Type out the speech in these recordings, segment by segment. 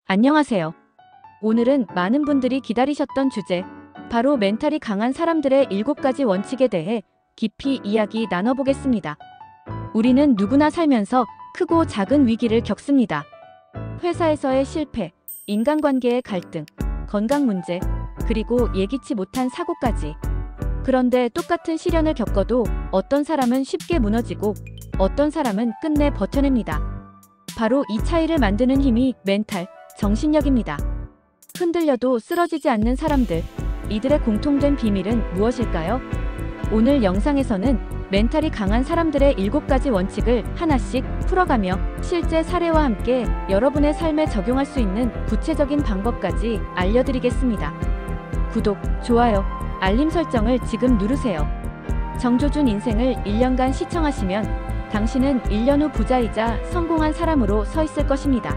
안녕하세요. 오늘은 많은 분들이 기다리셨던 주제, 바로 멘탈이 강한 사람들의 7가지 원칙에 대해 깊이 이야기 나눠보겠습니다. 우리는 누구나 살면서 크고 작은 위기를 겪습니다. 회사에서의 실패, 인간관계의 갈등, 건강 문제, 그리고 예기치 못한 사고까지. 그런데 똑같은 시련을 겪어도 어떤 사람은 쉽게 무너지고 어떤 사람은 끝내 버텨냅니다. 바로 이 차이를 만드는 힘이 멘탈, 정신력입니다. 흔들려도 쓰러지지 않는 사람들, 이들의 공통된 비밀은 무엇일까요? 오늘 영상에서는 멘탈이 강한 사람들의 7가지 원칙을 하나씩 풀어가며 실제 사례와 함께 여러분의 삶에 적용할 수 있는 구체적인 방법까지 알려드리겠습니다. 구독, 좋아요, 알림 설정을 지금 누르세요. 정조준 인생을 1년간 시청하시면 당신은 1년 후 부자이자 성공한 사람으로 서 있을 것입니다.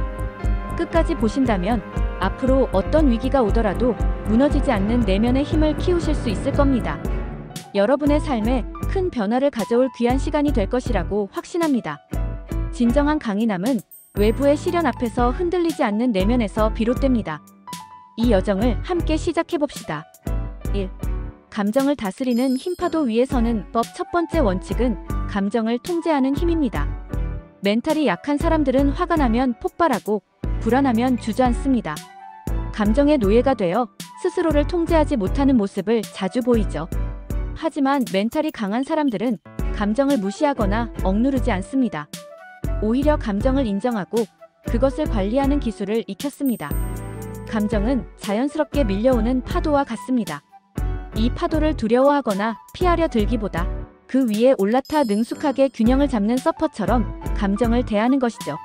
끝까지 보신다면 앞으로 어떤 위기가 오더라도 무너지지 않는 내면의 힘을 키우실 수 있을 겁니다. 여러분의 삶에 큰 변화를 가져올 귀한 시간이 될 것이라고 확신합니다. 진정한 강인함은 외부의 시련 앞에서 흔들리지 않는 내면에서 비롯됩니다. 이 여정을 함께 시작해봅시다. 1. 감정을 다스리는 힘파도 위에 서는 법. 첫 번째 원칙은 감정을 통제하는 힘입니다. 멘탈이 약한 사람들은 화가 나면 폭발하고 불안하면 주저앉습니다. 감정의 노예가 되어 스스로를 통제하지 못하는 모습을 자주 보이죠. 하지만 멘탈이 강한 사람들은 감정을 무시하거나 억누르지 않습니다. 오히려 감정을 인정하고 그것을 관리하는 기술을 익혔습니다. 감정은 자연스럽게 밀려오는 파도와 같습니다. 이 파도를 두려워하거나 피하려 들기보다 그 위에 올라타 능숙하게 균형을 잡는 서퍼처럼 감정을 대하는 것이죠.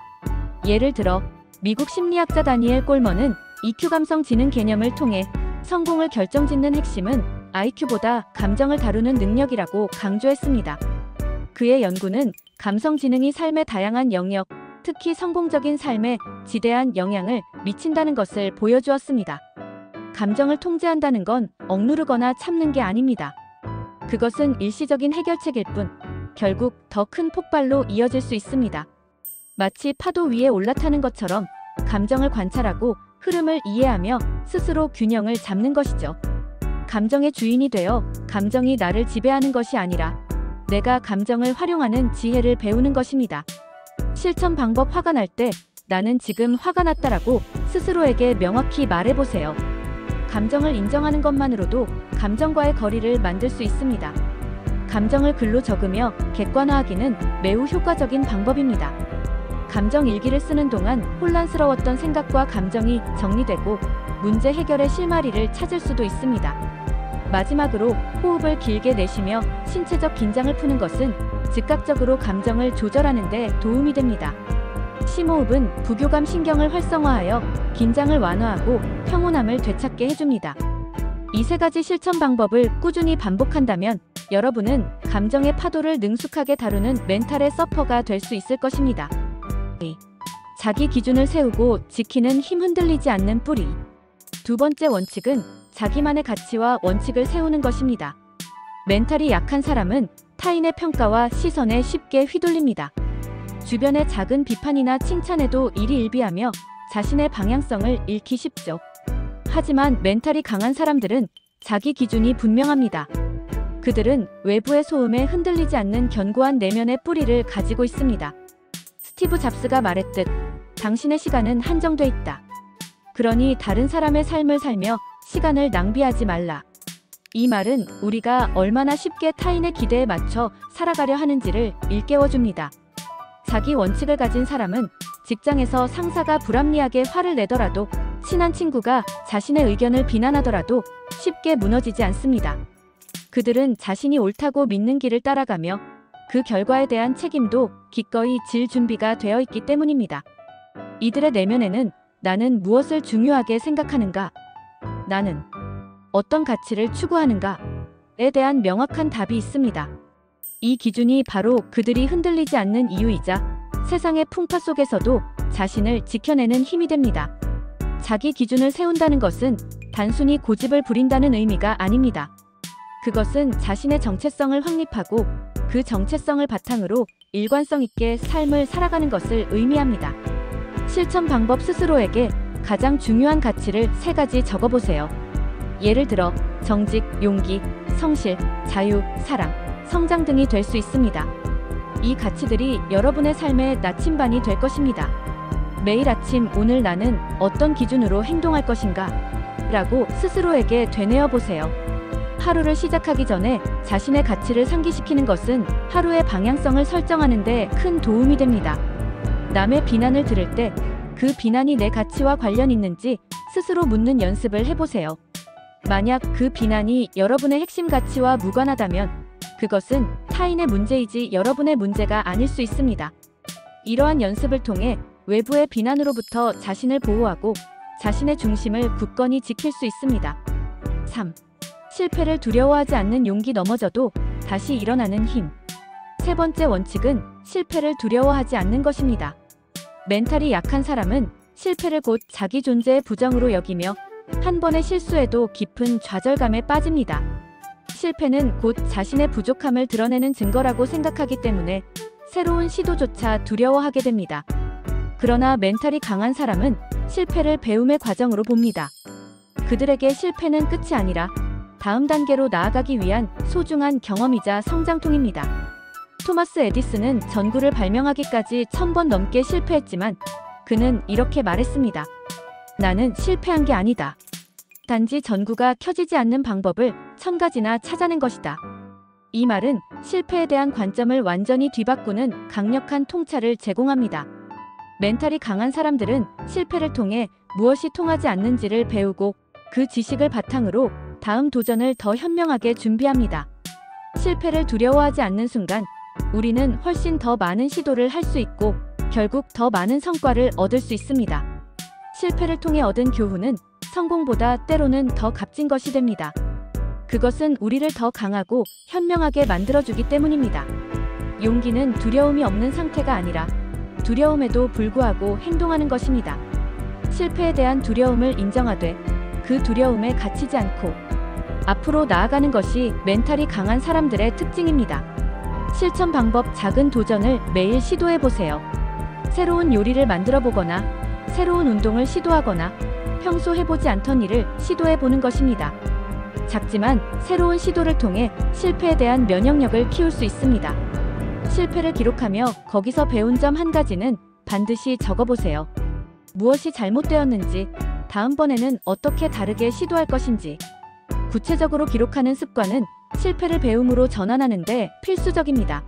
예를 들어 미국 심리학자 다니엘 꼴먼은 EQ 감성 지능 개념을 통해 성공을 결정짓는 핵심은 IQ보다 감정을 다루는 능력이라고 강조했습니다. 그의 연구는 감성 지능이 삶의 다양한 영역, 특히 성공적인 삶에 지대한 영향을 미친다는 것을 보여주었습니다. 감정을 통제한다는 건 억누르거나 참는 게 아닙니다. 그것은 일시적인 해결책일 뿐 결국 더 큰 폭발로 이어질 수 있습니다. 마치 파도 위에 올라타는 것처럼 감정을 관찰하고 흐름을 이해하며 스스로 균형을 잡는 것이죠. 감정의 주인이 되어 감정이 나를 지배하는 것이 아니라 내가 감정을 활용하는 지혜를 배우는 것입니다. 실천 방법. 화가 날 때 나는 지금 화가 났다라고 스스로에게 명확히 말해보세요. 감정을 인정하는 것만으로도 감정과의 거리를 만들 수 있습니다. 감정을 글로 적으며 객관화하기는 매우 효과적인 방법입니다. 감정 일기를 쓰는 동안 혼란스러웠던 생각과 감정이 정리되고 문제 해결의 실마리를 찾을 수도 있습니다. 마지막으로 호흡을 길게 내쉬며 신체적 긴장을 푸는 것은 즉각적으로 감정을 조절하는 데 도움이 됩니다. 심호흡은 부교감 신경을 활성화하여 긴장을 완화하고 평온함을 되찾게 해줍니다. 이 3가지 실천 방법을 꾸준히 반복한다면 여러분은 감정의 파도를 능숙하게 다루는 멘탈의 서퍼가 될 수 있을 것입니다. 자기 기준을 세우고 지키는 힘. 흔들리지 않는 뿌리. 두 번째 원칙은 자기만의 가치와 원칙을 세우는 것입니다. 멘탈이 약한 사람은 타인의 평가와 시선에 쉽게 휘둘립니다. 주변의 작은 비판이나 칭찬에도 일희일비하며 자신의 방향성을 잃기 쉽죠. 하지만 멘탈이 강한 사람들은 자기 기준이 분명합니다. 그들은 외부의 소음에 흔들리지 않는 견고한 내면의 뿌리를 가지고 있습니다. 스티브 잡스가 말했듯 당신의 시간은 한정돼 있다. 그러니 다른 사람의 삶을 살며 시간을 낭비하지 말라. 이 말은 우리가 얼마나 쉽게 타인의 기대에 맞춰 살아가려 하는지를 일깨워줍니다. 자기 원칙을 가진 사람은 직장에서 상사가 불합리하게 화를 내더라도 친한 친구가 자신의 의견을 비난하더라도 쉽게 무너지지 않습니다. 그들은 자신이 옳다고 믿는 길을 따라가며 그 결과에 대한 책임도 기꺼이 질 준비가 되어 있기 때문입니다. 이들의 내면에는 나는 무엇을 중요하게 생각하는가? 나는 어떤 가치를 추구하는가?에 대한 명확한 답이 있습니다. 이 기준이 바로 그들이 흔들리지 않는 이유이자 세상의 풍파 속에서도 자신을 지켜내는 힘이 됩니다. 자기 기준을 세운다는 것은 단순히 고집을 부린다는 의미가 아닙니다. 그것은 자신의 정체성을 확립하고 그 정체성을 바탕으로 일관성 있게 삶을 살아가는 것을 의미합니다. 실천 방법. 스스로에게 가장 중요한 가치를 3가지 적어보세요. 예를 들어 정직, 용기, 성실, 자유, 사랑, 성장 등이 될 수 있습니다. 이 가치들이 여러분의 삶의 나침반이 될 것입니다. 매일 아침 오늘 나는 어떤 기준으로 행동할 것인가? 라고 스스로에게 되뇌어 보세요. 하루를 시작하기 전에 자신의 가치를 상기시키는 것은 하루의 방향성을 설정하는 데 큰 도움이 됩니다. 남의 비난을 들을 때 그 비난이 내 가치와 관련 있는지 스스로 묻는 연습을 해보세요. 만약 그 비난이 여러분의 핵심 가치와 무관하다면 그것은 타인의 문제이지 여러분의 문제가 아닐 수 있습니다. 이러한 연습을 통해 외부의 비난으로부터 자신을 보호하고 자신의 중심을 굳건히 지킬 수 있습니다. 3. 실패를 두려워하지 않는 용기. 넘어져도 다시 일어나는 힘. 3번째 원칙은 실패를 두려워하지 않는 것입니다. 멘탈이 약한 사람은 실패를 곧 자기 존재의 부정으로 여기며 한 번의 실수에도 깊은 좌절감에 빠집니다. 실패는 곧 자신의 부족함을 드러내는 증거라고 생각하기 때문에 새로운 시도조차 두려워하게 됩니다. 그러나 멘탈이 강한 사람은 실패를 배움의 과정으로 봅니다. 그들에게 실패는 끝이 아니라 다음 단계로 나아가기 위한 소중한 경험이자 성장통입니다. 토마스 에디슨은 전구를 발명하기까지 1000번 넘게 실패했지만 그는 이렇게 말했습니다. 나는 실패한 게 아니다. 단지 전구가 켜지지 않는 방법을 1000가지나 찾아낸 것이다. 이 말은 실패에 대한 관점을 완전히 뒤바꾸는 강력한 통찰을 제공합니다. 멘탈이 강한 사람들은 실패를 통해 무엇이 통하지 않는지를 배우고 그 지식을 바탕으로 다음 도전을 더 현명하게 준비합니다. 실패를 두려워하지 않는 순간 우리는 훨씬 더 많은 시도를 할 수 있고 결국 더 많은 성과를 얻을 수 있습니다. 실패를 통해 얻은 교훈은 성공보다 때로는 더 값진 것이 됩니다. 그것은 우리를 더 강하고 현명하게 만들어주기 때문입니다. 용기는 두려움이 없는 상태가 아니라 두려움에도 불구하고 행동하는 것입니다. 실패에 대한 두려움을 인정하되 그 두려움에 갇히지 않고 앞으로 나아가는 것이 멘탈이 강한 사람들의 특징입니다. 실천 방법. 작은 도전을 매일 시도해 보세요. 새로운 요리를 만들어 보거나 새로운 운동을 시도하거나 평소 해보지 않던 일을 시도해 보는 것입니다. 작지만 새로운 시도를 통해 실패에 대한 면역력을 키울 수 있습니다. 실패를 기록하며 거기서 배운 점 1가지는 반드시 적어보세요. 무엇이 잘못되었는지, 다음번에는 어떻게 다르게 시도할 것인지. 구체적으로 기록하는 습관은 실패를 배움으로 전환하는 데 필수적입니다.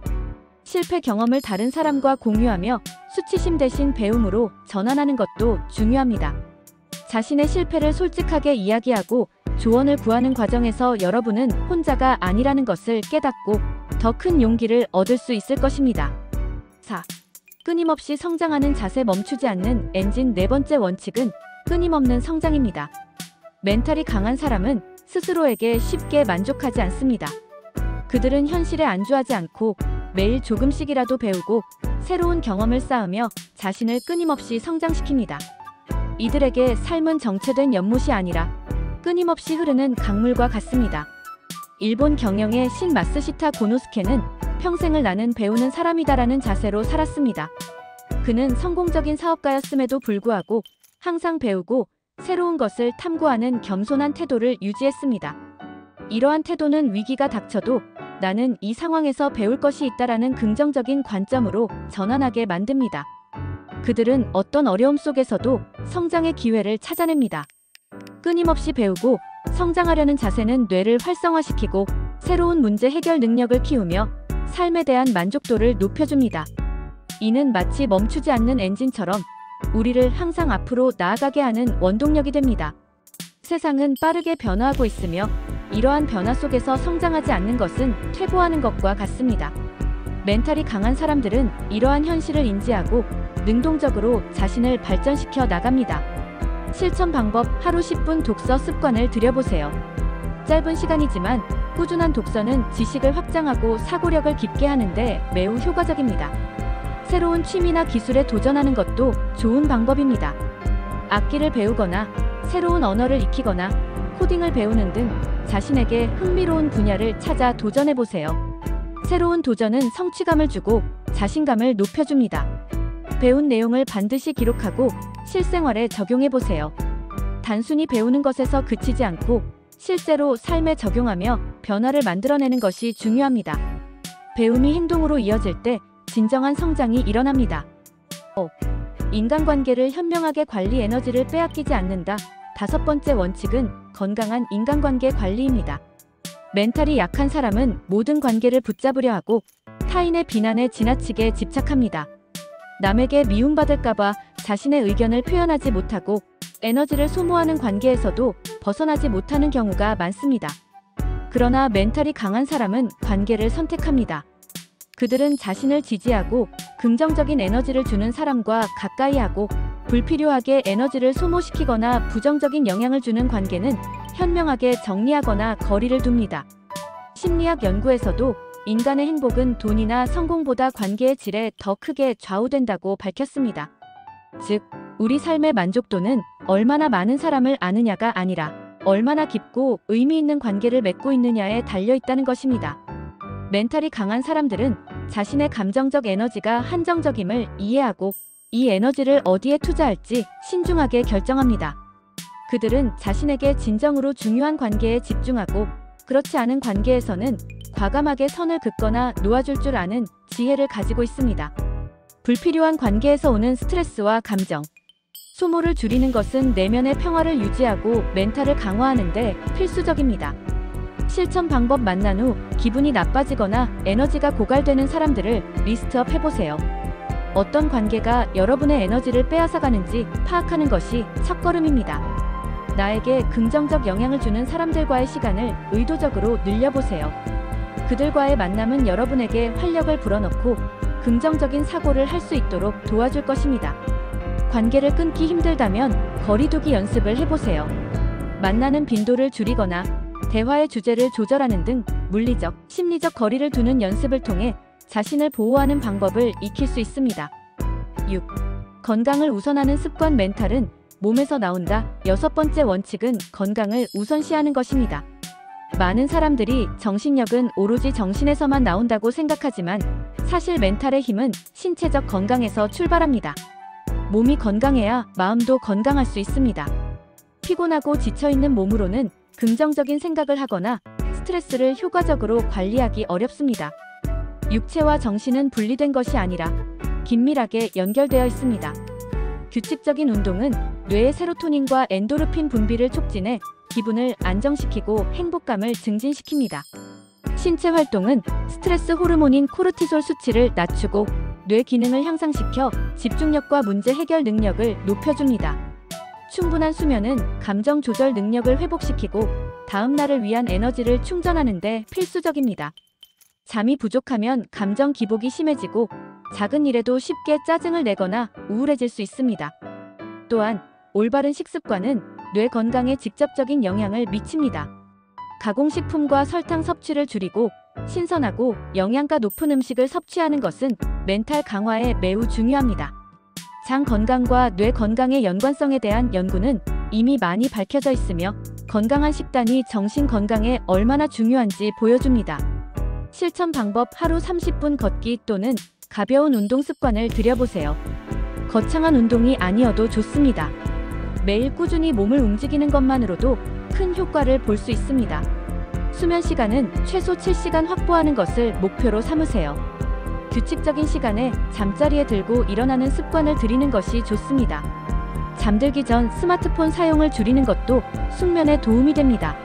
실패 경험을 다른 사람과 공유하며 수치심 대신 배움으로 전환하는 것도 중요합니다. 자신의 실패를 솔직하게 이야기하고 조언을 구하는 과정에서 여러분은 혼자가 아니라는 것을 깨닫고 더 큰 용기를 얻을 수 있을 것입니다. 4. 끊임없이 성장하는 자세. 멈추지 않는 엔진. 4번째 원칙은 끊임없는 성장입니다. 멘탈이 강한 사람은 스스로에게 쉽게 만족하지 않습니다. 그들은 현실에 안주하지 않고 매일 조금씩이라도 배우고 새로운 경험을 쌓으며 자신을 끊임없이 성장시킵니다. 이들에게 삶은 정체된 연못이 아니라 끊임없이 흐르는 강물과 같습니다. 일본 경영의 신 마스시타 고노스케는 평생을 나는 배우는 사람이다라는 자세로 살았습니다. 그는 성공적인 사업가였음에도 불구하고 항상 배우고 새로운 것을 탐구하는 겸손한 태도를 유지했습니다. 이러한 태도는 위기가 닥쳐도 나는 이 상황에서 배울 것이 있다라는 긍정적인 관점으로 전환하게 만듭니다. 그들은 어떤 어려움 속에서도 성장의 기회를 찾아냅니다. 끊임없이 배우고 성장하려는 자세는 뇌를 활성화시키고 새로운 문제 해결 능력을 키우며 삶에 대한 만족도를 높여줍니다. 이는 마치 멈추지 않는 엔진처럼 우리를 항상 앞으로 나아가게 하는 원동력이 됩니다. 세상은 빠르게 변화하고 있으며 이러한 변화 속에서 성장하지 않는 것은 퇴보하는 것과 같습니다. 멘탈이 강한 사람들은 이러한 현실을 인지하고 능동적으로 자신을 발전시켜 나갑니다. 실천 방법. 하루 10분 독서 습관을 들여보세요. 짧은 시간이지만 꾸준한 독서는 지식을 확장하고 사고력을 깊게 하는데 매우 효과적입니다. 새로운 취미나 기술에 도전하는 것도 좋은 방법입니다. 악기를 배우거나 새로운 언어를 익히거나 코딩을 배우는 등 자신에게 흥미로운 분야를 찾아 도전해보세요. 새로운 도전은 성취감을 주고 자신감을 높여줍니다. 배운 내용을 반드시 기록하고 실생활에 적용해 보세요. 단순히 배우는 것에서 그치지 않고 실제로 삶에 적용하며 변화를 만들어내는 것이 중요합니다. 배움이 행동으로 이어질 때 진정한 성장이 일어납니다. 인간관계를 현명하게 관리, 에너지를 빼앗기지 않는다. 5번째 원칙은 건강한 인간관계 관리입니다. 멘탈이 약한 사람은 모든 관계를 붙잡으려 하고 타인의 비난에 지나치게 집착합니다. 남에게 미움받을까봐 자신의 의견을 표현하지 못하고 에너지를 소모하는 관계에서도 벗어나지 못하는 경우가 많습니다. 그러나 멘탈이 강한 사람은 관계를 선택합니다. 그들은 자신을 지지하고 긍정적인 에너지를 주는 사람과 가까이 하고 불필요하게 에너지를 소모시키거나 부정적인 영향을 주는 관계는 현명하게 정리하거나 거리를 둡니다. 심리학 연구에서도 인간의 행복은 돈이나 성공보다 관계의 질에 더 크게 좌우된다고 밝혔습니다. 즉, 우리 삶의 만족도는 얼마나 많은 사람을 아느냐가 아니라 얼마나 깊고 의미 있는 관계를 맺고 있느냐에 달려 있다는 것입니다. 멘탈이 강한 사람들은 자신의 감정적 에너지가 한정적임을 이해하고 이 에너지를 어디에 투자할지 신중하게 결정합니다. 그들은 자신에게 진정으로 중요한 관계에 집중하고 그렇지 않은 관계에서는 과감하게 선을 긋거나 놓아줄 줄 아는 지혜를 가지고 있습니다. 불필요한 관계에서 오는 스트레스와 감정 소모를 줄이는 것은 내면의 평화를 유지하고 멘탈을 강화하는 데 필수적입니다. 실천 방법: 만난 후 기분이 나빠지거나 에너지가 고갈되는 사람들을 리스트업 해보세요. 어떤 관계가 여러분의 에너지를 빼앗아가는지 파악하는 것이 첫걸음입니다. 나에게 긍정적 영향을 주는 사람들과의 시간을 의도적으로 늘려보세요. 그들과의 만남은 여러분에게 활력을 불어넣고 긍정적인 사고를 할 수 있도록 도와줄 것입니다. 관계를 끊기 힘들다면 거리두기 연습을 해보세요. 만나는 빈도를 줄이거나 대화의 주제를 조절하는 등 물리적, 심리적 거리를 두는 연습을 통해 자신을 보호하는 방법을 익힐 수 있습니다. 6. 건강을 우선하는 습관. 멘탈은 몸에서 나온다. 6번째 원칙은 건강을 우선시하는 것입니다. 많은 사람들이 정신력은 오로지 정신에서만 나온다고 생각하지만 사실 멘탈의 힘은 신체적 건강에서 출발합니다. 몸이 건강해야 마음도 건강할 수 있습니다. 피곤하고 지쳐있는 몸으로는 긍정적인 생각을 하거나 스트레스를 효과적으로 관리하기 어렵습니다. 육체와 정신은 분리된 것이 아니라 긴밀하게 연결되어 있습니다. 규칙적인 운동은 뇌의 세로토닌과 엔도르핀 분비를 촉진해 기분을 안정시키고 행복감을 증진시킵니다. 신체 활동은 스트레스 호르몬인 코르티솔 수치를 낮추고 뇌 기능을 향상시켜 집중력과 문제 해결 능력을 높여줍니다. 충분한 수면은 감정 조절 능력을 회복시키고 다음 날을 위한 에너지를 충전하는 데 필수적입니다. 잠이 부족하면 감정 기복이 심해지고 작은 일에도 쉽게 짜증을 내거나 우울해질 수 있습니다. 또한 올바른 식습관은 뇌 건강에 직접적인 영향을 미칩니다. 가공식품과 설탕 섭취를 줄이고 신선하고 영양가 높은 음식을 섭취하는 것은 멘탈 강화에 매우 중요합니다. 장 건강과 뇌 건강의 연관성에 대한 연구는 이미 많이 밝혀져 있으며 건강한 식단이 정신 건강에 얼마나 중요한지 보여줍니다. 실천 방법: 하루 30분 걷기 또는 가벼운 운동 습관을 들여보세요. 거창한 운동이 아니어도 좋습니다. 매일 꾸준히 몸을 움직이는 것만으로도 큰 효과를 볼 수 있습니다. 수면 시간은 최소 7시간 확보하는 것을 목표로 삼으세요. 규칙적인 시간에 잠자리에 들고 일어나는 습관을 들이는 것이 좋습니다. 잠들기 전 스마트폰 사용을 줄이는 것도 숙면에 도움이 됩니다.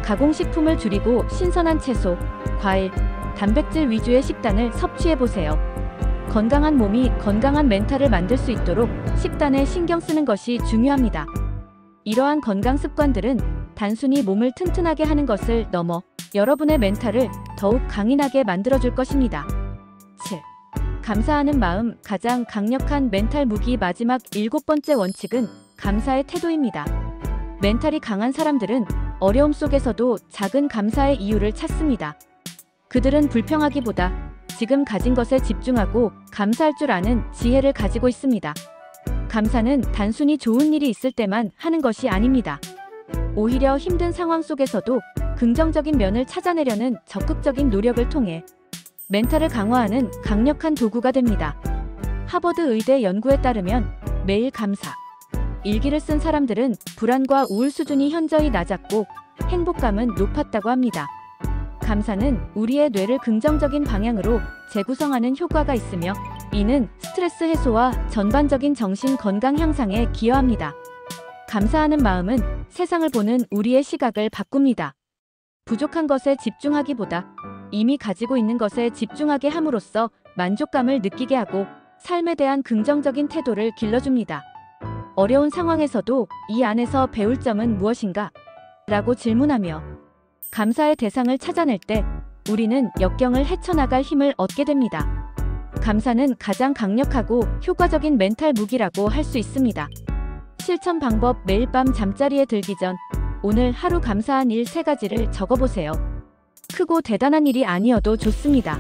가공식품을 줄이고 신선한 채소, 과일, 단백질 위주의 식단을 섭취해보세요. 건강한 몸이 건강한 멘탈을 만들 수 있도록 식단에 신경 쓰는 것이 중요합니다. 이러한 건강 습관들은 단순히 몸을 튼튼하게 하는 것을 넘어 여러분의 멘탈을 더욱 강인하게 만들어줄 것입니다. 7. 감사하는 마음. 가장 강력한 멘탈 무기. 마지막 7번째 원칙은 감사의 태도입니다. 멘탈이 강한 사람들은 어려움 속에서도 작은 감사의 이유를 찾습니다. 그들은 불평하기보다 지금 가진 것에 집중하고 감사할 줄 아는 지혜를 가지고 있습니다. 감사는 단순히 좋은 일이 있을 때만 하는 것이 아닙니다. 오히려 힘든 상황 속에서도 긍정적인 면을 찾아내려는 적극적인 노력을 통해 멘탈을 강화하는 강력한 도구가 됩니다. 하버드 의대 연구에 따르면 매일 감사, 일기를 쓴 사람들은 불안과 우울 수준이 현저히 낮았고 행복감은 높았다고 합니다. 감사는 우리의 뇌를 긍정적인 방향으로 재구성하는 효과가 있으며 이는 스트레스 해소와 전반적인 정신 건강 향상에 기여합니다. 감사하는 마음은 세상을 보는 우리의 시각을 바꿉니다. 부족한 것에 집중하기보다 이미 가지고 있는 것에 집중하게 함으로써 만족감을 느끼게 하고 삶에 대한 긍정적인 태도를 길러줍니다. 어려운 상황에서도 이 안에서 배울 점은 무엇인가? 라고 질문하며 감사의 대상을 찾아낼 때 우리는 역경을 헤쳐나갈 힘을 얻게 됩니다. 감사는 가장 강력하고 효과적인 멘탈 무기라고 할 수 있습니다. 실천 방법: 매일 밤 잠자리에 들기 전 오늘 하루 감사한 일 3가지를 적어보세요. 크고 대단한 일이 아니어도 좋습니다.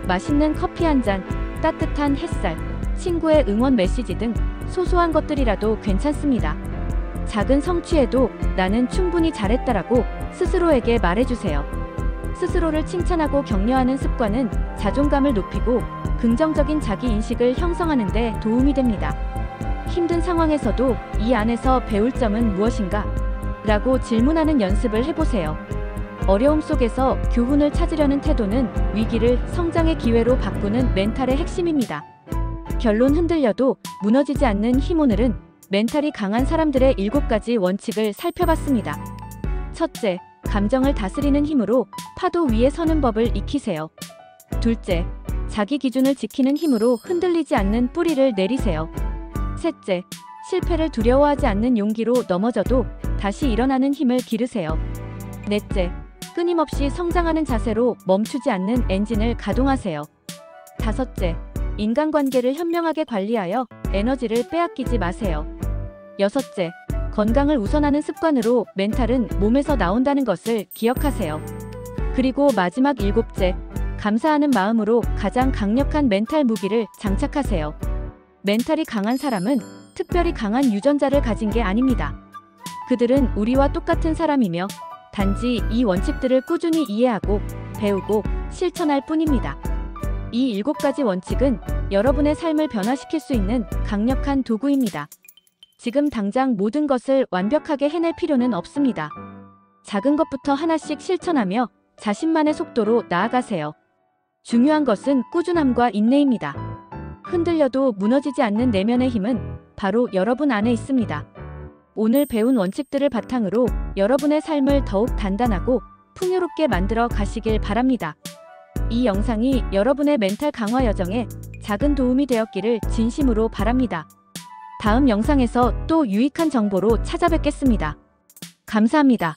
맛있는 커피 한 잔, 따뜻한 햇살, 친구의 응원 메시지 등 소소한 것들이라도 괜찮습니다. 작은 성취에도 나는 충분히 잘했다라고 스스로에게 말해주세요. 스스로를 칭찬하고 격려하는 습관은 자존감을 높이고 긍정적인 자기인식을 형성하는 데 도움이 됩니다. 힘든 상황에서도 이 안에서 배울 점은 무엇인가? 라고 질문하는 연습을 해보세요. 어려움 속에서 교훈을 찾으려는 태도는 위기를 성장의 기회로 바꾸는 멘탈의 핵심입니다. 결론: 흔들려도 무너지지 않는 힘. 오늘은 멘탈이 강한 사람들의 7가지 원칙을 살펴봤습니다. 첫째, 감정을 다스리는 힘으로 파도 위에 서는 법을 익히세요. 둘째, 자기 기준을 지키는 힘으로 흔들리지 않는 뿌리를 내리세요. 셋째, 실패를 두려워하지 않는 용기로 넘어져도 다시 일어나는 힘을 기르세요. 넷째, 끊임없이 성장하는 자세로 멈추지 않는 엔진을 가동하세요. 다섯째, 인간관계를 현명하게 관리하여 에너지를 빼앗기지 마세요. 여섯째, 건강을 우선하는 습관으로 멘탈은 몸에서 나온다는 것을 기억하세요. 그리고 마지막 7째, 감사하는 마음으로 가장 강력한 멘탈 무기를 장착하세요. 멘탈이 강한 사람은 특별히 강한 유전자를 가진 게 아닙니다. 그들은 우리와 똑같은 사람이며 단지 이 원칙들을 꾸준히 이해하고 배우고 실천할 뿐입니다. 이 7가지 원칙은 여러분의 삶을 변화시킬 수 있는 강력한 도구입니다. 지금 당장 모든 것을 완벽하게 해낼 필요는 없습니다. 작은 것부터 하나씩 실천하며 자신만의 속도로 나아가세요. 중요한 것은 꾸준함과 인내입니다. 흔들려도 무너지지 않는 내면의 힘은 바로 여러분 안에 있습니다. 오늘 배운 원칙들을 바탕으로 여러분의 삶을 더욱 단단하고 풍요롭게 만들어 가시길 바랍니다. 이 영상이 여러분의 멘탈 강화 여정에 작은 도움이 되었기를 진심으로 바랍니다. 다음 영상에서 또 유익한 정보로 찾아뵙겠습니다. 감사합니다.